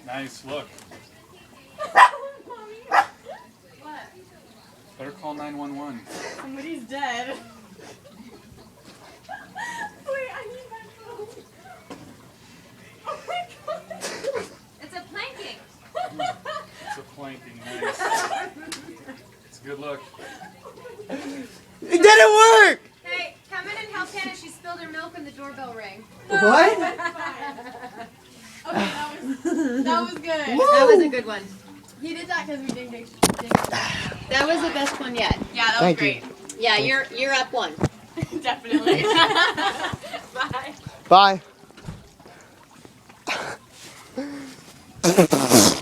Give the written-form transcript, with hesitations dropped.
Nice, look. What? Better call 911. Somebody's dead. Wait, I need my phone. Oh my god. It's a planking. It's a planking, nice. It's a good look. It didn't work! Hey, come in and help Hannah. She spilled her milk when the doorbell rang. What? Okay, that was good. That was a good one. He did that because we ding. That was the best one yet. Yeah, that Thank was you. great. Yeah, you're up one. Definitely. Bye. Bye.